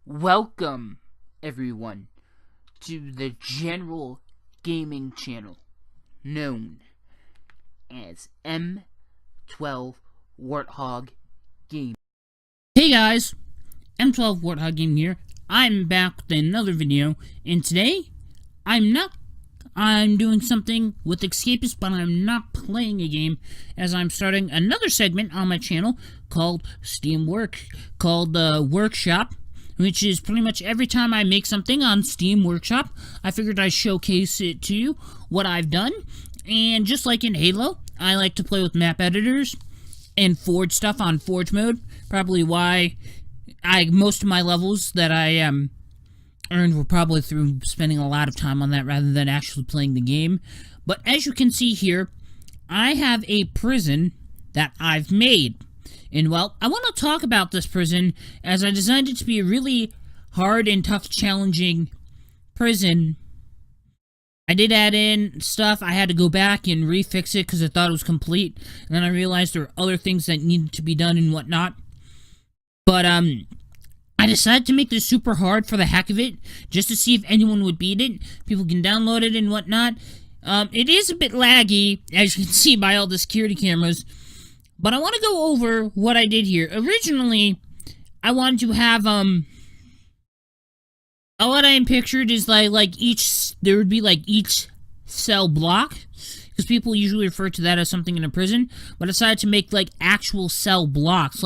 Welcome, everyone, to the general gaming channel known as M12 Warthog Gaming. Hey guys, M12 Warthog Gaming here. I'm back with another video, and today I'm doing something with escapists, but I'm not playing a game, as I'm starting another segment on my channel called Workshop, which is pretty much every time I make something on Steam Workshop, I figured I'd showcase it to you, what I've done. And just like in Halo, I like to play with map editors and forge stuff on forge mode. Probably why most of my levels that I earned were probably through spending a lot of time on that rather than actually playing the game. But as you can see here, I have a prison that I've made. And well, I want to talk about this prison as I designed it to be a really hard and tough, challenging prison. I did add in stuff. I had to go back and refix it because I thought it was complete. And then I realized there were other things that needed to be done and whatnot. But I decided to make this super hard for the heck of it, just to see if anyone would beat it. People can download it and whatnot. It is a bit laggy, as you can see by all the security cameras. But I want to go over what I did here. Originally, I wanted to have, what I pictured is there would be each cell block, because people usually refer to that as something in a prison, but I decided to make, actual cell blocks,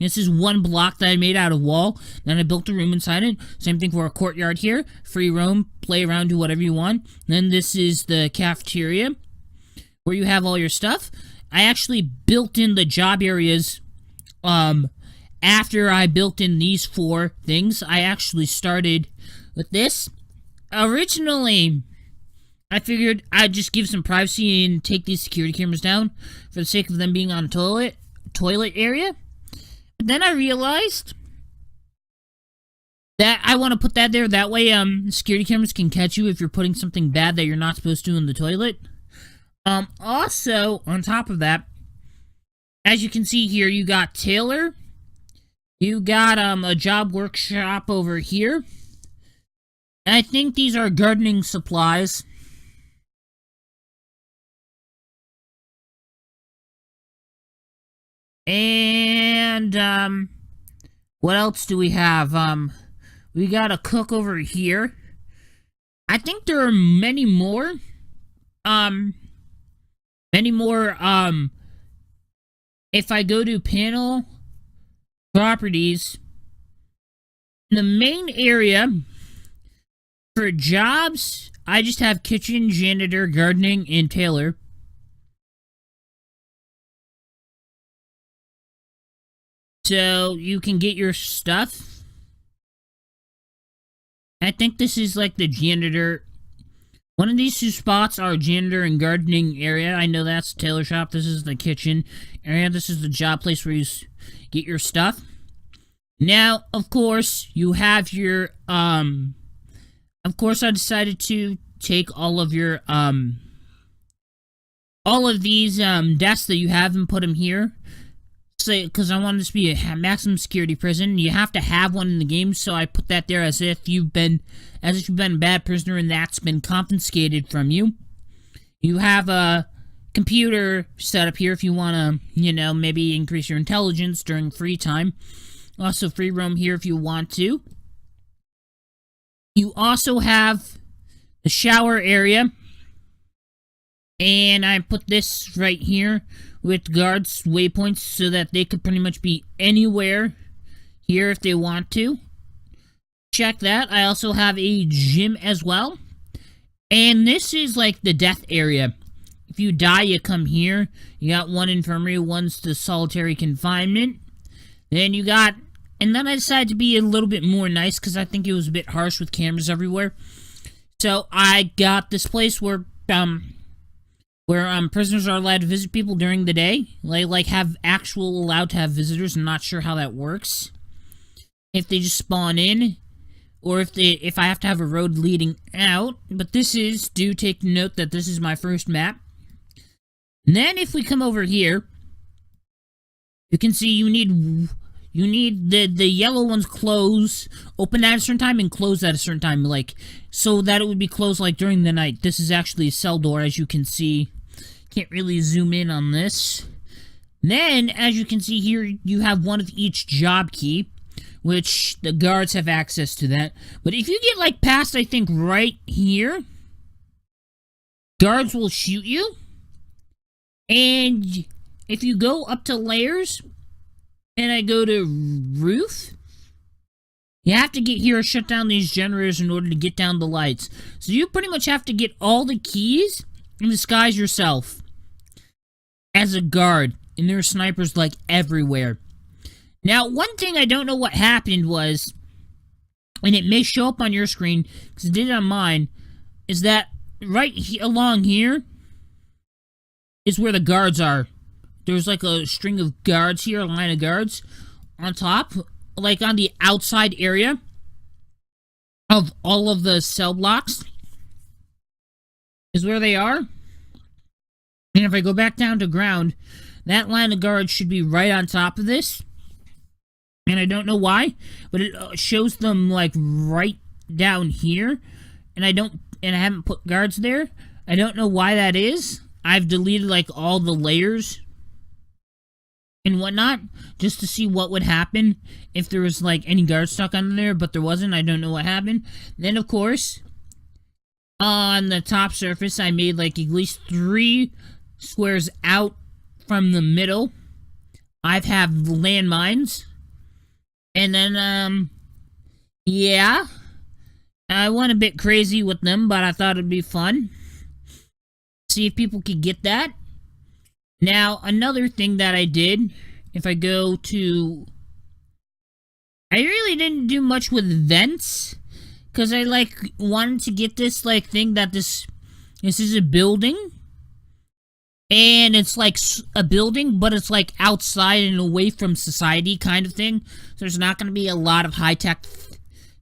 this is one block that I made out of wall, then I built a room inside it. Same thing for a courtyard here, free roam, play around, do whatever you want. Then this is the cafeteria, where you have all your stuff. I actually built in the job areas, after I built in these four things. I actually started with this. Originally, I figured I'd just give some privacy and take these security cameras down for the sake of them being on toilet area. But then I realized that I want to put that there. That way, security cameras can catch you if you're putting something bad that you're not supposed to in the toilet. Also, on top of that, as you can see here, you got Taylor. You got, a job workshop over here. And I think these are gardening supplies. And, what else do we have? We got a cook over here. I think there are many more. If I go to panel properties, the main area for jobs, I just have kitchen, janitor, gardening, and Taylor. So you can get your stuff. I think this is the janitor. One of these two spots are janitor and gardening area. I know that's the tailor shop. This is the kitchen area. This is the job place where you get your stuff. Now, of course, you have your, of course, I decided to take all of your, all of these, desks that you have and put them here. Because I wanted this to be a maximum security prison. You have to have one in the game, so I put that there as if you've been a bad prisoner and that's been confiscated from you. You have a computer set up here if you want to, maybe increase your intelligence during free time. Also free roam here if you want to. You also have the shower area. And I put this right here with guards waypoints so that they could pretty much be anywhere here if they want to. Check that. I also have a gym as well. And this is the death area. If you die, you come here. You got one infirmary, one's the solitary confinement. Then you got... And then I decided to be a little bit more nice because I think it was a bit harsh with cameras everywhere. So I got this place where prisoners are allowed to visit people during the day. Have allowed to have visitors. I'm not sure how that works. If they just spawn in, or if I have to have a road leading out. But do take note that this is my first map. And then if we come over here, you can see you you need the yellow ones open at a certain time and close at a certain time, like, so that it would be closed, like, during the night. This is actually a cell door, as you can see. Can't really zoom in on this. Then, as you can see here, you have one of each job key, which the guards have access to that. But if you get, like, past, I think, right here, guards will shoot you. And if you go up to layers, and I go to roof, you have to get here and shut down these generators in order to get down the lights. So you pretty much have to get all the keys and disguise yourself as a guard. And there are snipers, like, everywhere. Now, one thing I don't know what happened was, and it may show up on your screen, because it did on mine, is that along here is where the guards are. There's like a string of guards here, a line of guards on top, like on the outside area of all of the cell blocks is where they are. And if I go back down to ground, that line of guards should be right on top of this. And I don't know why, but it shows them like right down here. And I haven't put guards there. I don't know why that is. I've deleted like all the layers and whatnot, just to see what would happen if there was like any guards stuck on there, but there wasn't. I don't know what happened. Then of course, on the top surface, I made like at least 3 squares out from the middle. I have landmines. And then, yeah, I went a bit crazy with them, but I thought it'd be fun. See if people could get that. Now, another thing that I did, if I go to... I really didn't do much with vents, because I, like, wanted to get this, like, thing that this is a building. And it's, like, a building, but it's, like, outside and away from society kind of thing. So there's not going to be a lot of high-tech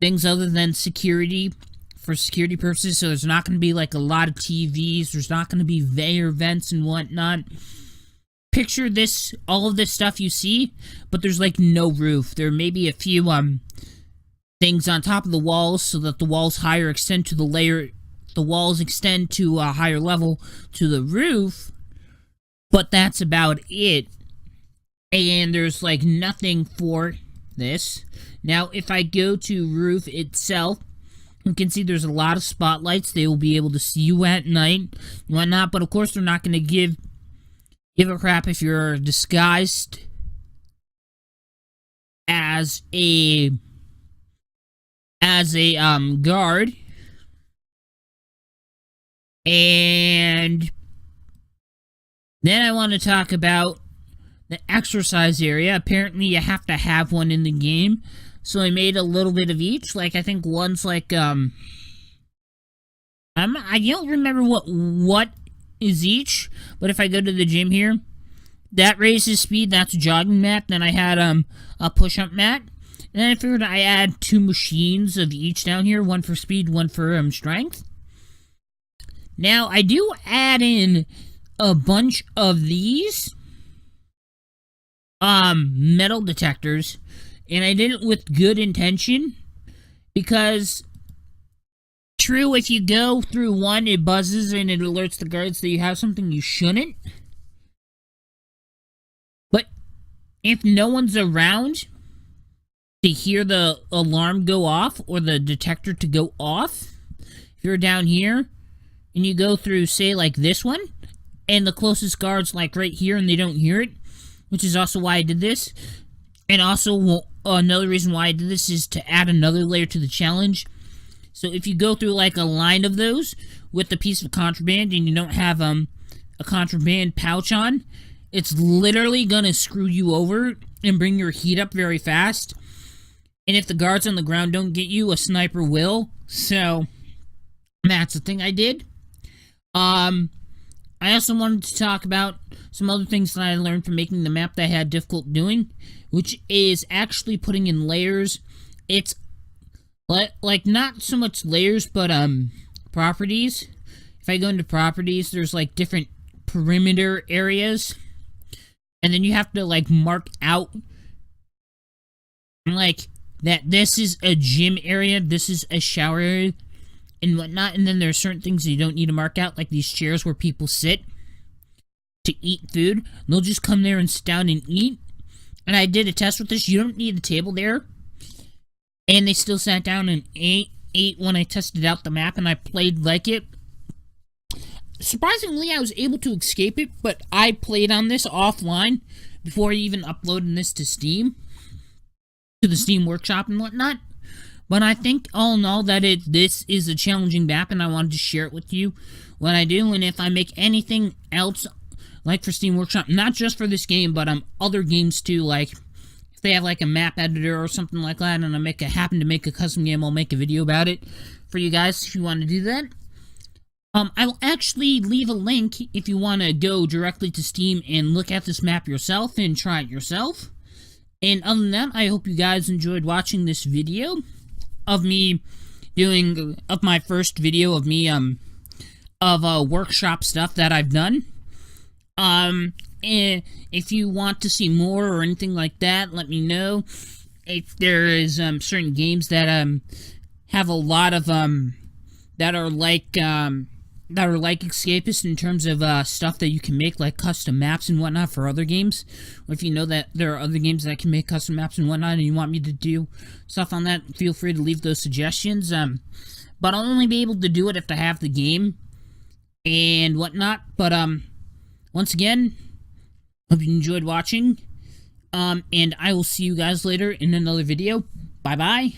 things other than security, for security purposes. So there's not going to be, like, a lot of TVs. There's not going to be air vents and whatnot. Picture this, all of this stuff you see, but there's, like, no roof. There may be a few, things on top of the walls so that the walls higher extend to the layer. The walls extend to a higher level to the roof. But that's about it. And there's, like, nothing for this. Now, if I go to roof itself, you can see there's a lot of spotlights. They will be able to see you at night and whatnot. But, of course, they're not going to give a crap if you're disguised as a guard. And then I want to talk about the exercise area. Apparently you have to have one in the game. So I made a little bit of each. Like, I think one's like, I don't remember what is each. But if I go to the gym here, that raises speed. That's a jogging mat. Then I had a push-up mat. And then I figured I add 2 machines of each down here. One for speed, one for strength. Now, I do add in a bunch of these metal detectors, and I did it with good intention, because true, if you go through one, it buzzes and it alerts the guards that you have something you shouldn't. But if no one's around to hear the alarm go off or the detector to go off, if you're down here and you go through, say, like this one, and the closest guard's like right here and they don't hear it, which is also why I did this. And also, another reason why I did this is to add another layer to the challenge. So if you go through like a line of those with a piece of contraband and you don't have a contraband pouch on, it's literally gonna screw you over and bring your heat up very fast. And if the guards on the ground don't get you, a sniper will. So that's the thing I did. I also wanted to talk about some other things that I learned from making the map that I had difficult doing, which is actually putting in layers. It's like not so much layers, but properties. If I go into properties, there's like different perimeter areas, and then you have to like mark out like that this is a gym area, this is a shower area, and whatnot, and then there are certain things you don't need to mark out, like these chairs where people sit to eat food. They'll just come there and sit down and eat. And I did a test with this. You don't need a table there. And they still sat down and ate when I tested out the map and I played like it. Surprisingly, I was able to escape it, but I played on this offline before I even uploaded this to Steam, to the Steam Workshop and whatnot. But I think, all in all, that this is a challenging map, and I wanted to share it with you when I do. And if I make anything else, like for Steam Workshop, not just for this game, but other games too, like if they have like a map editor or something like that, and I happen to make a custom game, I'll make a video about it for you guys if you want to do that. I will actually leave a link if you want to go directly to Steam and look at this map yourself and try it yourself. And other than that, I hope you guys enjoyed watching this video of me of my first video of me, workshop stuff that I've done. And if you want to see more or anything like that, let me know. If there is, certain games that, have a lot of, that are like escapists in terms of, stuff that you can make, like custom maps and whatnot for other games. Or if you know that there are other games that can make custom maps and whatnot and you want me to do stuff on that, feel free to leave those suggestions. But I'll only be able to do it if I have the game and whatnot. But, once again, hope you enjoyed watching. And I will see you guys later in another video. Bye-bye.